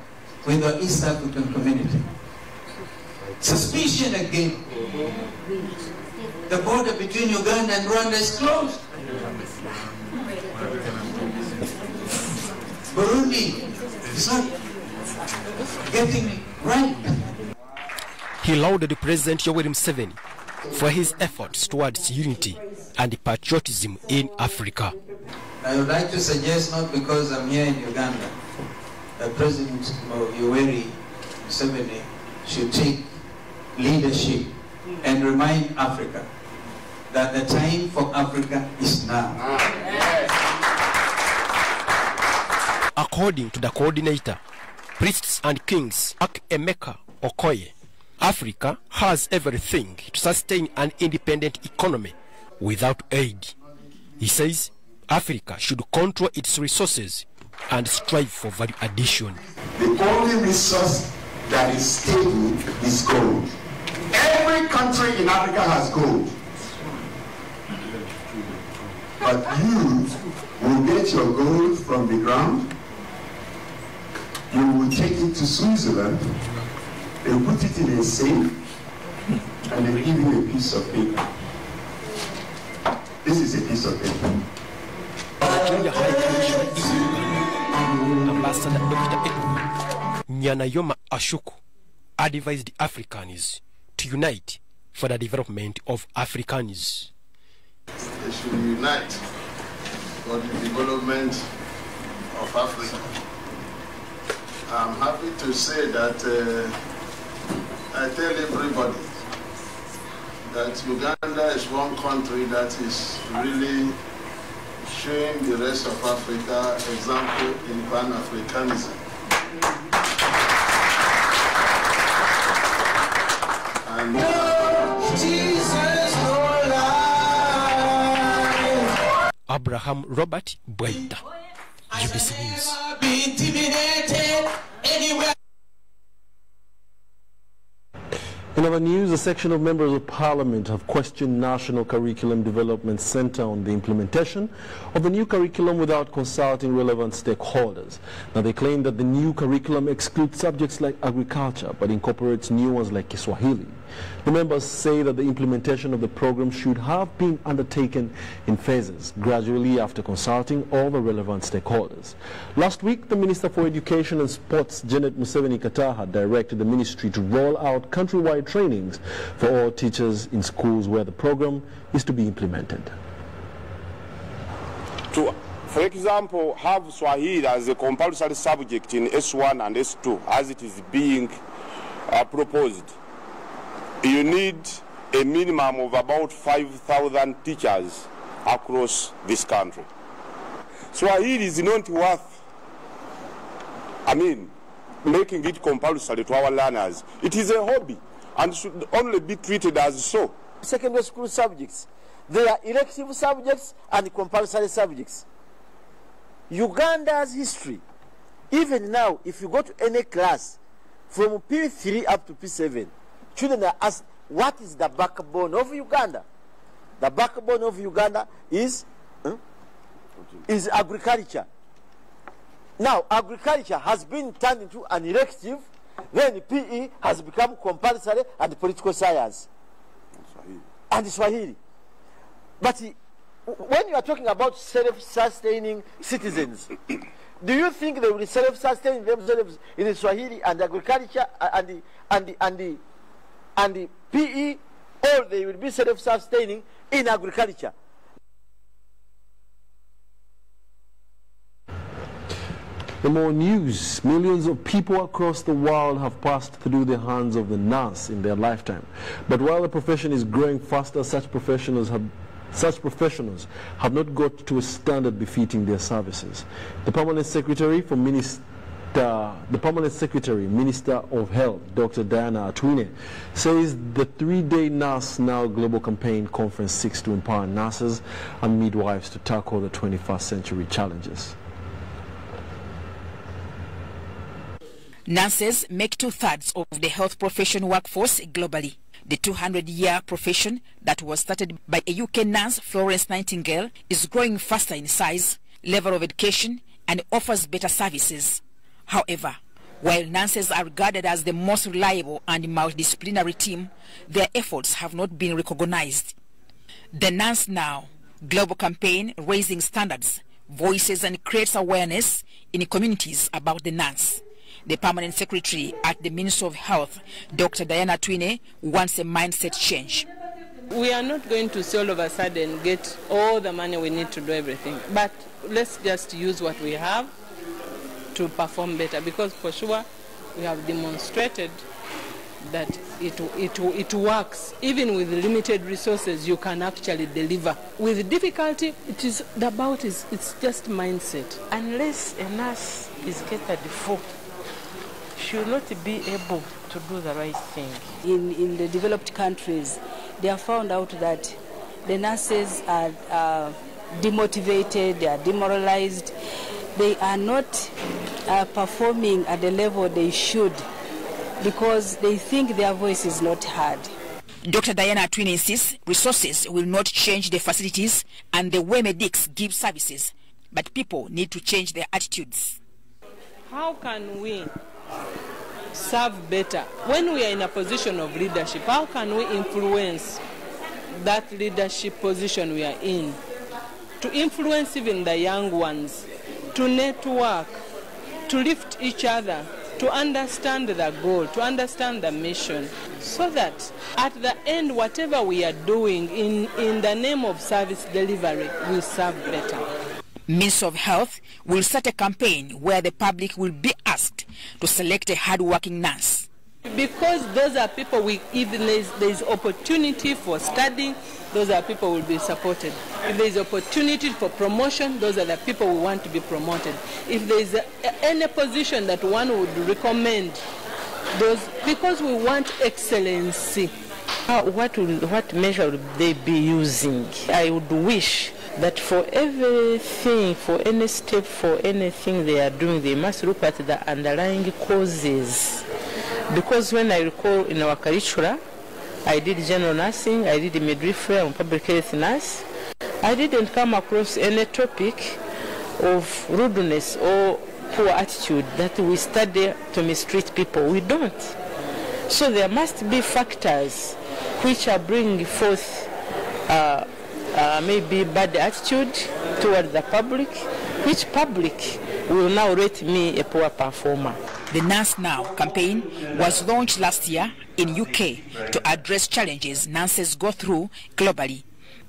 Speaker 25: with the East African community? Suspicion again. The border between Uganda and Rwanda is closed. Burundi is not getting right.
Speaker 24: He lauded President Yoweri Museveni for his efforts towards unity and patriotism in Africa.
Speaker 25: I would like to suggest, not because I'm here in Uganda, that President Yoweri Museveni should take leadership and remind Africa that the time for Africa is now.
Speaker 24: According to the coordinator, Priests and Kings Emeka Okoye, Africa has everything to sustain an independent economy without aid. He says Africa should control its resources and strive for value addition.
Speaker 2: The only resource that is stable is gold. Every country in Africa has gold. But you will get your gold from the ground, you will take it to Switzerland, and put it in a safe, and they give you a piece of paper. This is a piece of paper.
Speaker 24: Junior High Commission in Uganda, Ambassador Dr. Edwin Nyanayoma Ashuku advised Africans to unite for the development of Africans.
Speaker 2: They should unite for the development of Africa. I'm happy to say that I tell everybody that Uganda is one country that is really showing the rest of Africa example in Pan-Africanism. And
Speaker 24: Abraham Robert Bwaita, UBC News.
Speaker 1: In other news, a section of members of parliament have questioned National Curriculum Development Center on the implementation of the new curriculum without consulting relevant stakeholders. Now, they claim that the new curriculum excludes subjects like agriculture but incorporates new ones like Kiswahili. The members say that the implementation of the program should have been undertaken in phases, gradually after consulting all the relevant stakeholders. Last week, the Minister for Education and Sports, Janet Museveni Kataha, directed the ministry to roll out countrywide trainings for all teachers in schools where the program is to be implemented.
Speaker 3: To, for example, have Swahili as a compulsory subject in S1 and S2 as it is being proposed, you need a minimum of about 5,000 teachers across this country. Swahili is not worth, making it compulsory to our learners. It is a hobby and should only be treated as so.
Speaker 4: Secondary school subjects, they are elective subjects and compulsory subjects. Uganda's history, even now, if you go to any class, from P3 up to P7, children are asked, what is the backbone of Uganda? The backbone of Uganda is agriculture. Now, agriculture has been turned into an elective, then PE has become compulsory, and political science and Swahili. But when you are talking about self-sustaining citizens, do you think they will self-sustain themselves in Swahili and agriculture and the PE, or they will be self-sustaining in agriculture?
Speaker 1: In more news, millions of people across the world have passed through the hands of the nurse in their lifetime. But while the profession is growing faster, such professionals have not got to a standard befitting their services. The Permanent Secretary, Minister of Health, Dr. Diana Atwine, says the 3-day Nurse Now Global Campaign Conference seeks to empower nurses and midwives to tackle the 21st century challenges.
Speaker 5: Nurses make 2/3 of the health profession workforce globally. The 200-year profession that was started by a UK nurse, Florence Nightingale, is growing faster in size, level of education, and offers better services. However, While nurses are regarded as the most reliable and multidisciplinary team, their efforts have not been recognized. The Nurse Now global campaign raising standards, voices and creates awareness in communities about the nurse. The permanent secretary at the Ministry of Health, Dr. Diana Twine, wants a mindset change.
Speaker 6: We are not going to all of a sudden get all the money we need to do everything, but let's just use what we have to perform better, because for sure we have demonstrated that it works. Even with limited resources, you can actually deliver. With difficulty, it's just mindset.
Speaker 7: Unless a nurse is catered for, she will not be able to do the right thing.
Speaker 21: In the developed countries, they have found out that the nurses are demotivated, they are demoralized, they are not performing at the level they should, because they think their voice is not heard.
Speaker 5: Dr. Diana Twine insists resources will not change the facilities and the way medics give services, but people need to change their attitudes.
Speaker 6: How can we serve better when we are in a position of leadership? How can we influence that leadership position we are in, to influence even the young ones, to network, to lift each other, to understand the goal, to understand the mission, so that at the end, whatever we are doing in the name of service delivery will serve better.
Speaker 5: Ministry of Health will start a campaign where the public will be asked to select a hard-working nurse.
Speaker 6: Because those are people, if there is opportunity for studying, those are people who will be supported. If there is opportunity for promotion, those are the people who want to be promoted. If there is any position that one would recommend, those, because we want excellency.
Speaker 7: What measure would they be using? I would wish that for everything, for any step, for anything they are doing, they must look at the underlying causes. Because when I recall in our curricula, I did general nursing, I did midwifery, I'm a public health nurse. I didn't come across any topic of rudeness or poor attitude that we study to mistreat people. We don't. So there must be factors which are bringing forth maybe bad attitude toward the public, which public will now rate me a poor performer.
Speaker 5: The Nurse Now campaign was launched last year in UK to address challenges nurses go through globally.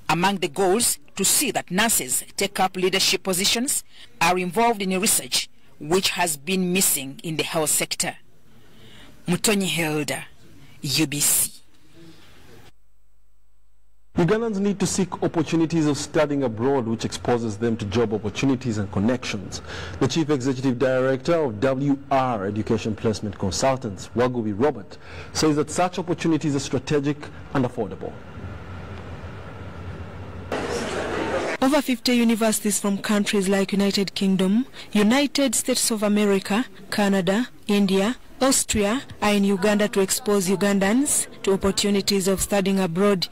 Speaker 5: Among the goals, to see that nurses take up leadership positions, are involved in research, which has been missing in the health sector. Mutonyi Hilda, UBC.
Speaker 1: Ugandans need to seek opportunities of studying abroad, which exposes them to job opportunities and connections. The Chief Executive Director of WR Education Placement Consultants, Wagubi Robert, says that such opportunities are strategic and affordable.
Speaker 8: Over 50 universities from countries like United Kingdom, United States of America, Canada, India, Austria are in Uganda to expose Ugandans to opportunities of studying abroad.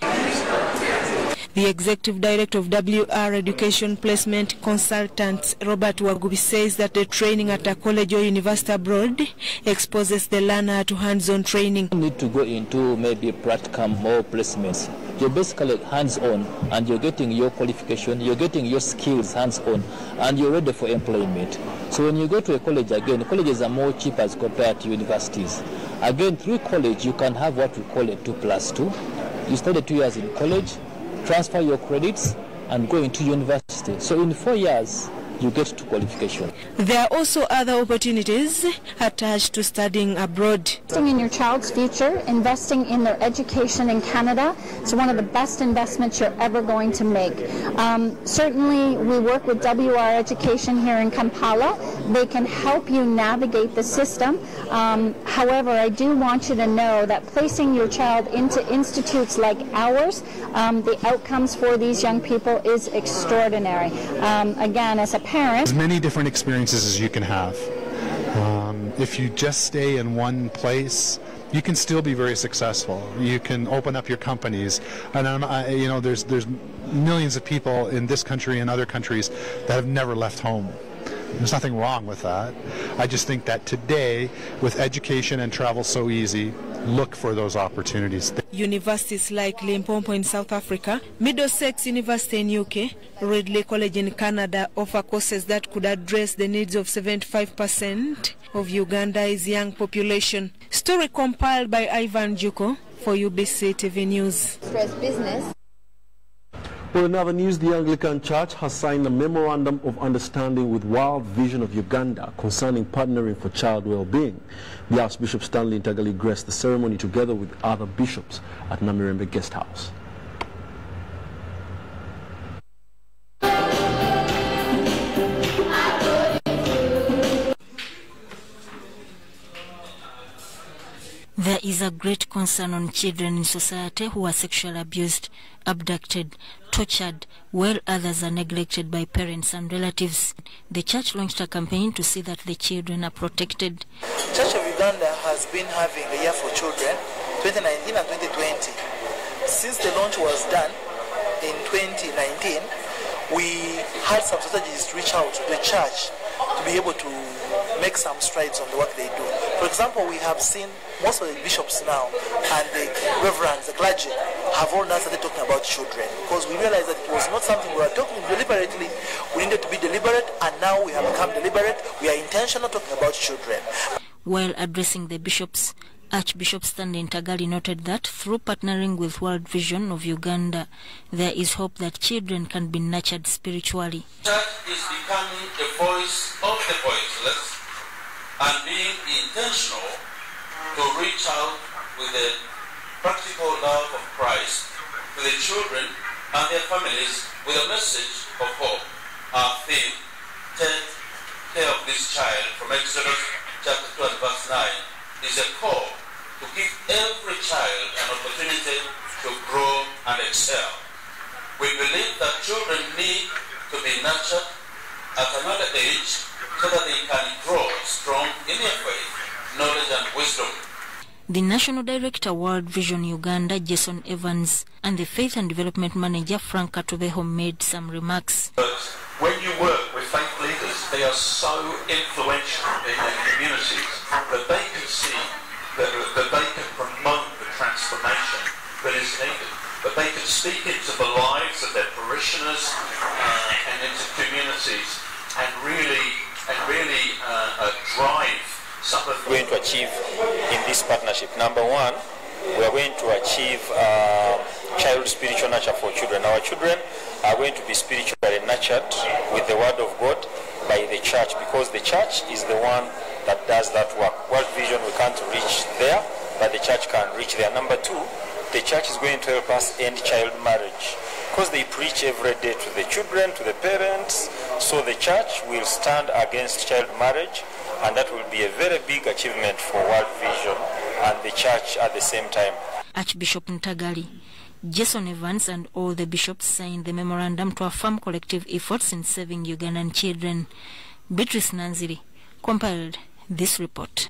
Speaker 8: The Executive Director of WR Education Placement Consultants, Robert Wagubi, says that the training at a college or university abroad exposes the learner to hands-on training.
Speaker 9: You need to go into maybe practicum or placements. You're basically hands-on, and you're getting your qualification, you're getting your skills hands-on, and you're ready for employment. So when you go to a college again, colleges are more cheap as compared to universities. Again, through college, you can have what we call a 2+2. You study 2 years in college, transfer your credits, and go into university. So in 4 years, you get to qualification.
Speaker 8: There are also other opportunities attached to studying abroad.
Speaker 11: Investing in your child's future, investing in their education in Canada is one of the best investments you're ever going to make. Certainly, we work with WR Education here in Kampala. They can help you navigate the system. However, I do want you to know that placing your child into institutes like ours, the outcomes for these young people is extraordinary. Again, as a parent,
Speaker 26: as many different experiences as you can have. If you just stay in one place, you can still be very successful. You can open up your companies, and you know, there's millions of people in this country and other countries that have never left home. There's nothing wrong with that. I just think that today, with education and travel so easy, look for those opportunities.
Speaker 8: Universities like Limpopo in South Africa, Middlesex University in UK, Ridley College in Canada offer courses that could address the needs of 75% of Uganda's young population. Story compiled by Ivan Juko for UBC TV News.
Speaker 11: Business.
Speaker 1: Well, in other news, the Anglican Church has signed a memorandum of understanding with World Vision of Uganda concerning partnering for child well-being. The Archbishop Stanley Ntagali graced the ceremony together with other bishops at Namirembe Guest House.
Speaker 10: There is a great concern on children in society who are sexually abused, abducted, tortured, while others are neglected by parents and relatives. The church launched a campaign to see that the children are protected.
Speaker 12: Church of Uganda has been having a year for children, 2019 and 2020. Since the launch was done in 2019, we had some strategies to reach out to the church to be able to make some strides on the work they do. For example, we have seen most of the bishops now and the reverends, the clergy, have all now started talking about children, because we realized that it was not something we were talking deliberately. We needed to be deliberate, and now we have become deliberate. We are intentional talking about children.
Speaker 10: While addressing the bishops, Archbishop Stanley Ntagali noted that through partnering with World Vision of Uganda, there is hope that children can be nurtured spiritually.
Speaker 13: Church is becoming the voice of the voiceless and being intentional to reach out with the practical love of Christ to the children and their families with a message of hope. Our theme, take care of this child, from Exodus chapter 12 verse 9, is a call to give every child an opportunity to grow and excel. We believe that children need to be nurtured at another age so that they can grow strong in their faith, knowledge and wisdom.
Speaker 10: The National Director, World Vision Uganda, Jason Evans, and the Faith and Development Manager, Frank Katubeho, made some remarks.
Speaker 13: But when you work with faith leaders, they are so influential in their communities that they can see that they can promote the transformation that is needed, that they can speak into the lives of their parishioners and into communities and really drive some of
Speaker 15: what we're going to achieve in this partnership. Number one, we are going to achieve child spiritual nurture for children. Our children are going to be spiritually nurtured with the word of God by the church, because the church is the one that does that work. World Vision, we can't reach there, but the church can reach there. Number two, the church is going to help us end child marriage, because they preach every day to the children, to the parents. So the church will stand against child marriage, and that will be a very big achievement for World Vision and the church at the same time.
Speaker 10: Archbishop Ntagali, Jason Evans and all the bishops signed the memorandum to affirm collective efforts in saving Ugandan children. Beatrice Nanziri compiled this report.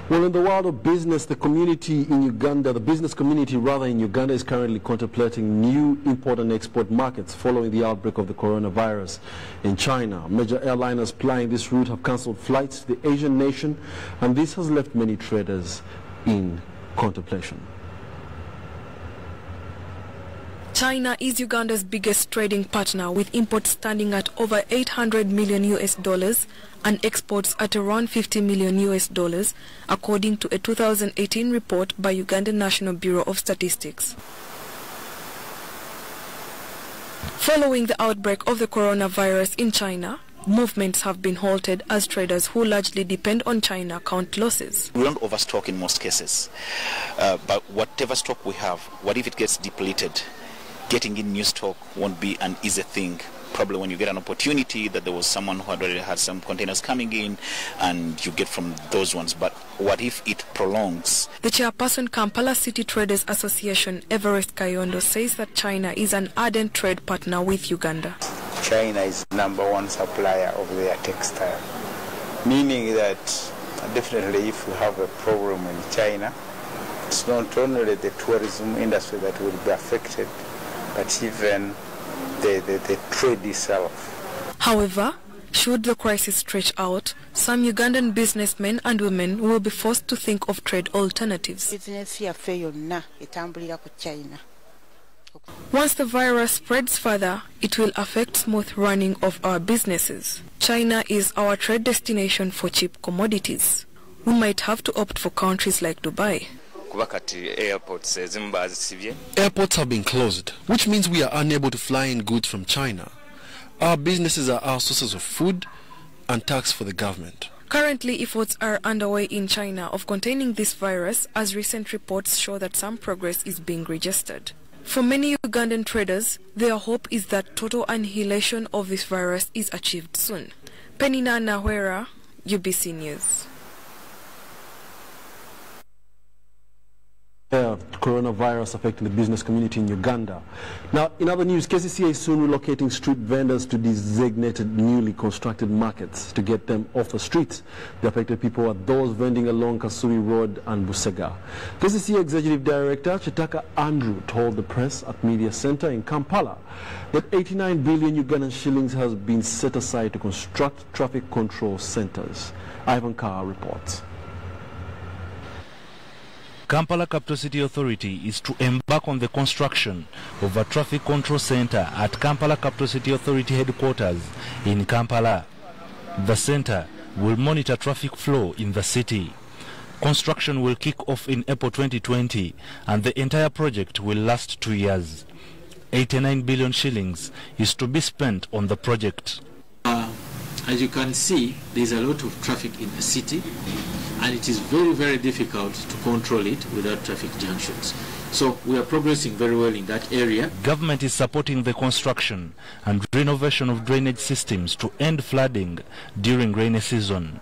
Speaker 1: Well, in the world of business, the community in Uganda, the business community rather in Uganda, is currently contemplating new import and export markets following the outbreak of the coronavirus in China. Major airliners plying this route have cancelled flights to the Asian nation, and this has left many traders in contemplation.
Speaker 8: China is Uganda's biggest trading partner, with imports standing at over $800 million and exports at around $50 million, according to a 2018 report by Ugandan National Bureau of Statistics. Following the outbreak of the coronavirus in China, movements have been halted as traders who largely depend on China count losses.
Speaker 16: We don't overstock in most cases, but whatever stock we have, what if it gets depleted? Getting in new stock won't be an easy thing. Probably when you get an opportunity that there was someone who had already had some containers coming in, and you get from those ones. But what if it prolongs?
Speaker 8: The chairperson, Kampala City Traders Association, Everest Kayondo, says that China is an ardent trade partner with Uganda.
Speaker 18: China is #1 supplier of their textile, meaning that definitely if you have a problem in China, It's not only the tourism industry that will be affected, but even the trade itself.
Speaker 8: However, should the crisis stretch out, some Ugandan businessmen and women will be forced to think of trade alternatives. Once the virus spreads further, it will affect smooth running of our businesses. China is our trade destination for cheap commodities. We might have to opt for countries like Dubai.
Speaker 1: Airports have been closed, which means we are unable to fly in goods from China. Our businesses are our sources of food and tax for the government.
Speaker 8: Currently, efforts are underway in China of containing this virus, as recent reports show that some progress is being registered. For many Ugandan traders, their hope is that total annihilation of this virus is achieved soon. Penina Nawera, UBC News.
Speaker 1: Coronavirus affecting the business community in Uganda. Now, in other news, KCCA is soon relocating street vendors to designated newly constructed markets to get them off the streets. The affected people are those vending along Kasuri Road and Busega. KCCA Executive Director Chitaka Andrew told the press at Media Center in Kampala that 89 billion Ugandan shillings has been set aside to construct traffic control centers. Ivan Carr reports.
Speaker 14: Kampala Capital City Authority is to embark on the construction of a traffic control center at Kampala Capital City Authority headquarters in Kampala. The center will monitor traffic flow in the city. Construction will kick off in April 2020 and the entire project will last 2 years. 89 billion shillings is to be spent on the project.
Speaker 17: As you can see, there's a lot of traffic in the city, and it is very, very difficult to control it without traffic junctions. So we are progressing very well in that area.
Speaker 14: Government is supporting the construction and renovation of drainage systems to end flooding during rainy season.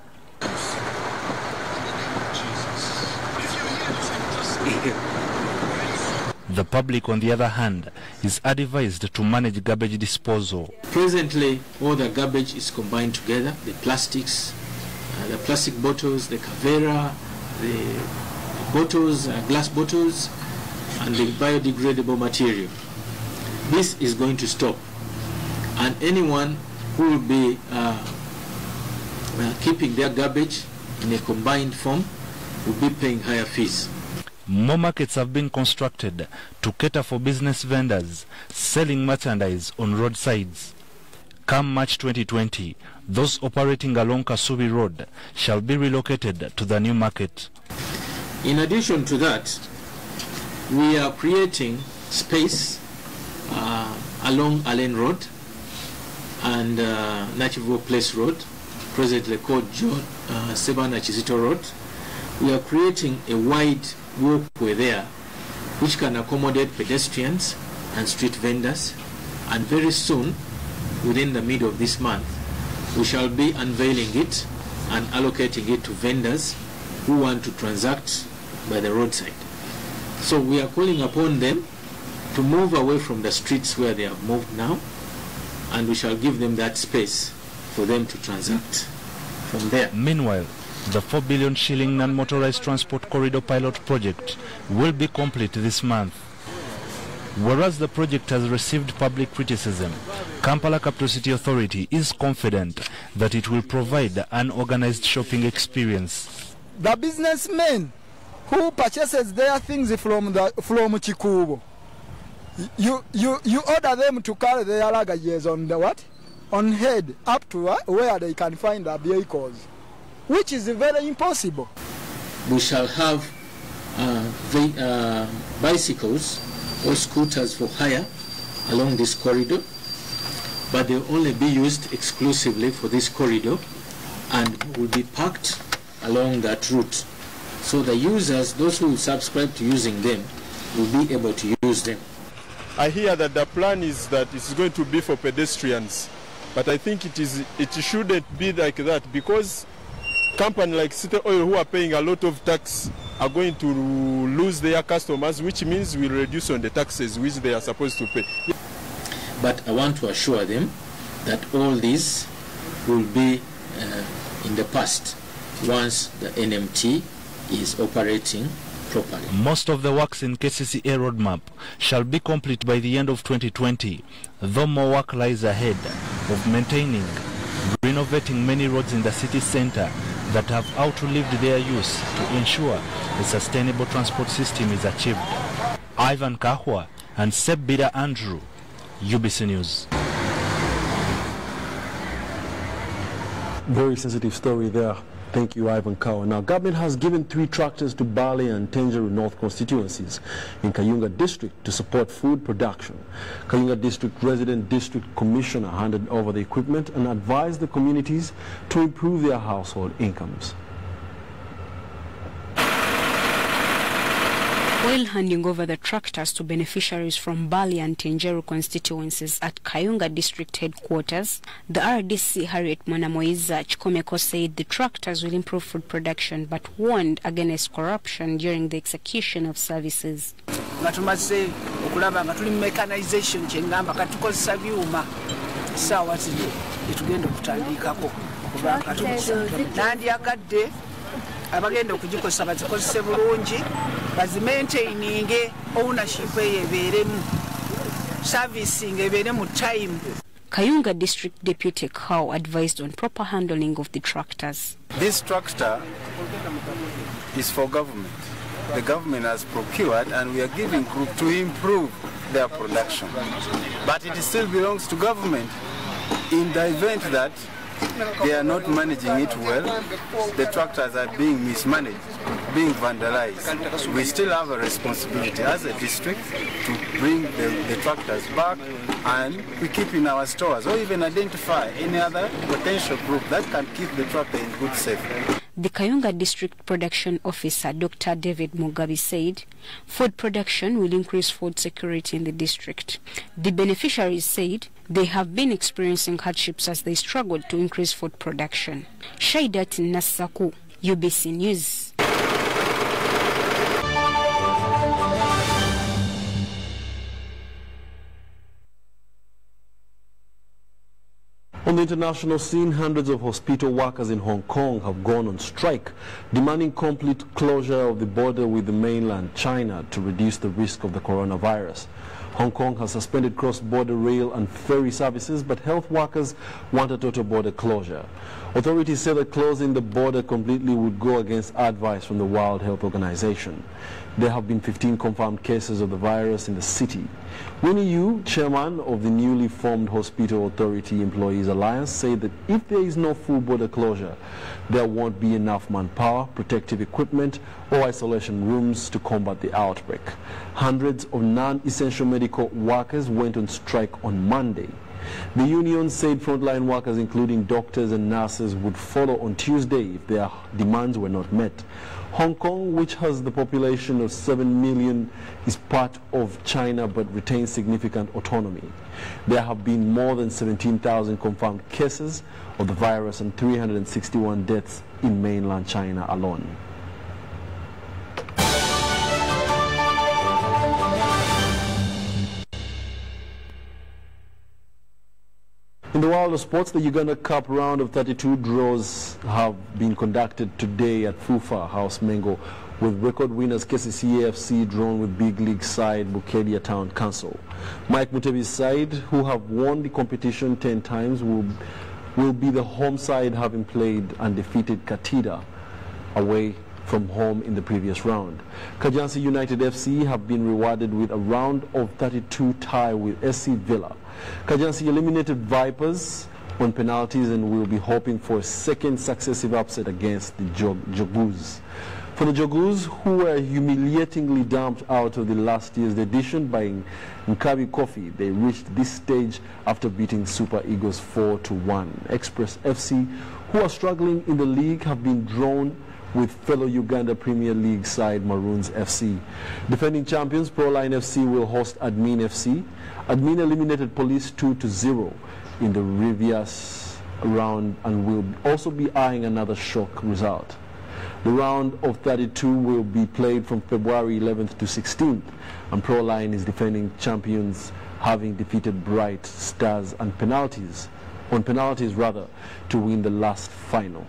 Speaker 14: The public, on the other hand, is advised to manage garbage disposal.
Speaker 17: Presently, all the garbage is combined together, the plastics, the plastic bottles, the Cavera, the bottles, glass bottles, and the biodegradable material. This is going to stop, and anyone who will be keeping their garbage in a combined form will be paying higher fees.
Speaker 14: More markets have been constructed to cater for business vendors selling merchandise on roadsides. Come March 2020, those operating along Kasubi Road shall be relocated to the new market.
Speaker 17: In addition to that, we are creating space along Allen Road and Nachivo Place Road, presently called John Sebana Chizito Road. We are creating a wide walkway there which can accommodate pedestrians and street vendors, and very soon, within the middle of this month, we shall be unveiling it and allocating it to vendors who want to transact by the roadside. So we are calling upon them to move away from the streets where they have moved now, and we shall give them that space for them to transact from there.
Speaker 14: Meanwhile, the 4 billion shilling non-motorized transport corridor pilot project will be complete this month. Whereas the project has received public criticism, Kampala Capital City Authority is confident that it will provide an organized shopping experience.
Speaker 19: The businessmen who purchases their things from Chikubo, you order them to carry their luggages on the what? On head up to where they can find the vehicles, which is very impossible.
Speaker 17: We shall have bicycles or scooters for hire along this corridor, but they'll only be used exclusively for this corridor and will be parked along that route. So the users, those who subscribe to using them, will be able to use them.
Speaker 20: I hear that the plan is that it's going to be for pedestrians, but I think it shouldn't be like that, because companies like City Oil, who are paying a lot of tax, are going to lose their customers, which means we'll reduce on the taxes which they are supposed to pay.
Speaker 17: But I want to assure them that all this will be in the past once the NMT is operating properly.
Speaker 14: Most of the works in KCCA roadmap shall be complete by the end of 2020, though more work lies ahead of maintaining, renovating many roads in the city centre that have outlived their use to ensure a sustainable transport system is achieved. Ivan Kahwa and Sebbira Andrew, UBC News.
Speaker 1: Very sensitive story there. Thank you, Ivan Kawa. Now, government has given 3 tractors to Bali and Tenjeru North constituencies in Kayunga district to support food production. Kayunga district resident district commissioner handed over the equipment and advised the communities to improve their household incomes.
Speaker 2: While handing over the tractors to beneficiaries from Bali and Tenjeru constituencies at Kayunga district headquarters, the RDC Harriet Mwanamoiza Chikomeko said the tractors will improve food production but warned against corruption during the execution of services.
Speaker 3: Ngatumaze okulaba nga tuli mechanization kyengamba katukozesa byuma sawa zino etugenda okutandikako okuba nandi akadde abagenda okugikozesa bazikozese bulungi bazimaintaininge ownership eyebeeremu servicing ebeere mu time.
Speaker 2: Kayunga district deputy Kao advised on proper handling of the tractors.
Speaker 18: This tractor is for government. The government has procured and we are giving group to improve their production. But it still belongs to government. In the event that they are not managing it well, the tractors are being mismanaged, being vandalized. We still have a responsibility as a district to bring the tractors back, and we keep in our stores or even identify any other potential group that can keep the tractor in good safety.
Speaker 2: The Kayunga District Production Officer, Dr. David Mugabe, said food production will increase food security in the district. The beneficiaries said they have been experiencing hardships as they struggled to increase food production. Shaidat Nasaku, UBC News.
Speaker 1: On the international scene, hundreds of hospital workers in Hong Kong have gone on strike, demanding complete closure of the border with the mainland China to reduce the risk of the coronavirus. Hong Kong has suspended cross-border rail and ferry services, but health workers want a total border closure. Authorities say that closing the border completely would go against advice from the World Health Organization. There have been 15 confirmed cases of the virus in the city. Winnie Yu, chairman of the newly formed Hospital Authority Employees Alliance, said that if there is no full border closure, there won't be enough manpower, protective equipment, or isolation rooms to combat the outbreak. Hundreds of non-essential medical workers went on strike on Monday. The union said frontline workers, including doctors and nurses, would follow on Tuesday if their demands were not met. Hong Kong, which has the population of 7 million, is part of China but retains significant autonomy. There have been more than 17,000 confirmed cases of the virus and 361 deaths in mainland China alone. In the world of sports, the Uganda Cup round of 32 draws have been conducted today at Fufa House Mengo, with record winners KCCA FC drawn with big league side Bukedia Town Council. Mike Mutebi's side, who have won the competition 10 times, will be the home side, having played and defeated Katida away from home in the previous round. Kajansi United FC have been rewarded with a round of 32 tie with SC Villa. Kajansi eliminated Vipers on penalties and will be hoping for a second successive upset against the Jogus. For the Jogus, who were humiliatingly dumped out of the last year's edition by Nkabi Kofi, they reached this stage after beating Super Eagles 4-1. Express FC, who are struggling in the league, have been drawn with fellow Uganda Premier League side Maroons FC. Defending champions Proline FC will host Admin FC. Admin eliminated Police 2-0 in the previous round and will also be eyeing another shock result. The round of 32 will be played from February 11th to 16th, and Proline is defending champions, having defeated Bright Stars on penalties to win the last final.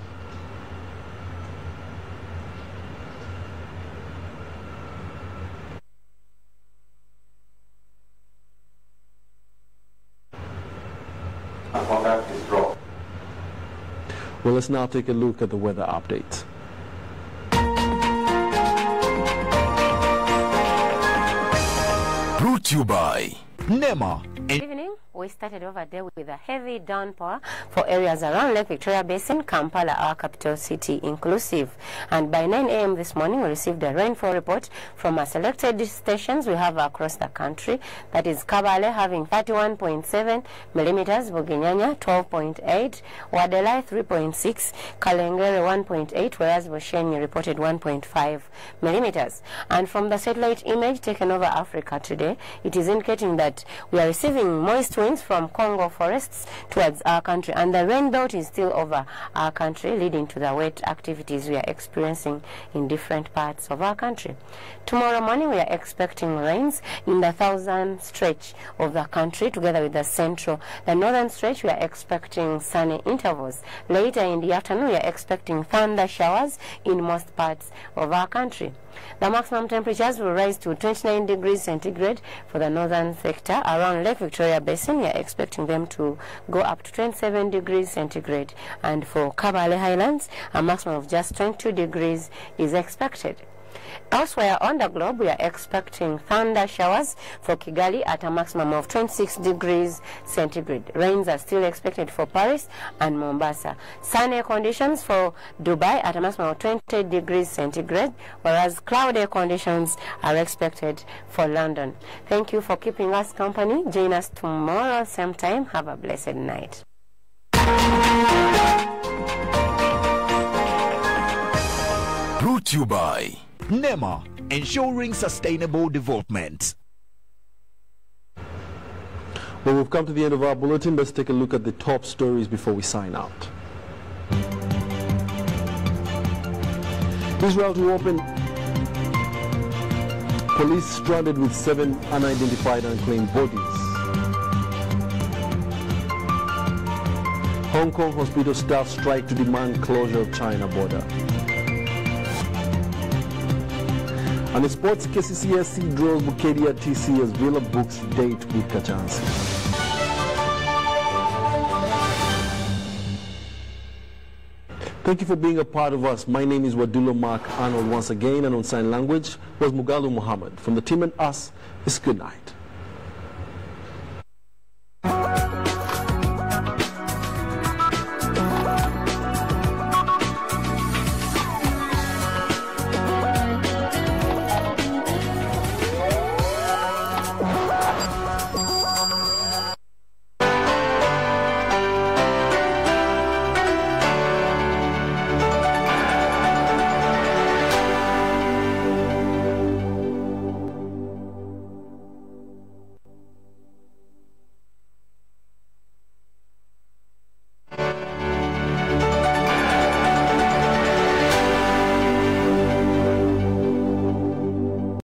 Speaker 1: Well, let's now take a look at the weather update.
Speaker 4: Brought to you by NEMA.
Speaker 21: Good evening. We started over there with a heavy downpour for areas around Lake Victoria Basin, Kampala, our capital city inclusive. And by 9 a.m. this morning, we received a rainfall report from our selected stations we have across the country. That is Kabale having 31.7 millimeters, Buginyanya 12.8, Wadelai 3.6, Kalengere 1.8, whereas Boshenyi reported 1.5 millimeters. And from the satellite image taken over Africa today, it is indicating that we are receiving moist winds from Congo forests towards our country, and the rain belt is still over our country, leading to the wet activities we are experiencing in different parts of our country. Tomorrow morning we are expecting rains in the southern stretch of the country together with the central. The northern stretch we are expecting sunny intervals. Later in the afternoon we are expecting thunder showers in most parts of our country. The maximum temperatures will rise to 29 degrees centigrade for the northern sector. Around Lake Victoria Basin, we are expecting them to go up to 27 degrees centigrade. And for Kabale Highlands, a maximum of just 22 degrees is expected. Elsewhere on the globe, we are expecting thunder showers for Kigali at a maximum of 26 degrees centigrade. Rains are still expected for Paris and Mombasa. Sunny conditions for Dubai at a maximum of 20 degrees centigrade, whereas cloudy conditions are expected for London. Thank you for keeping us company. Join us tomorrow, same time. Have a blessed night.
Speaker 4: Brought to you by NEMA, ensuring sustainable development.
Speaker 1: Well, we've come to the end of our bulletin. Let's take a look at the top stories before we sign out. Israel to open. Police stranded with 7 unidentified unclaimed bodies. Hong Kong hospital staff strike to demand closure of China border. And the sports, KCCSC draws Bukedia TC as Villa books date with Kachansi. Thank you for being a part of us. My name is Wadulo Mark Arnold once again, and on sign language was Mugalu Muhammad. From the team and us, it's good night.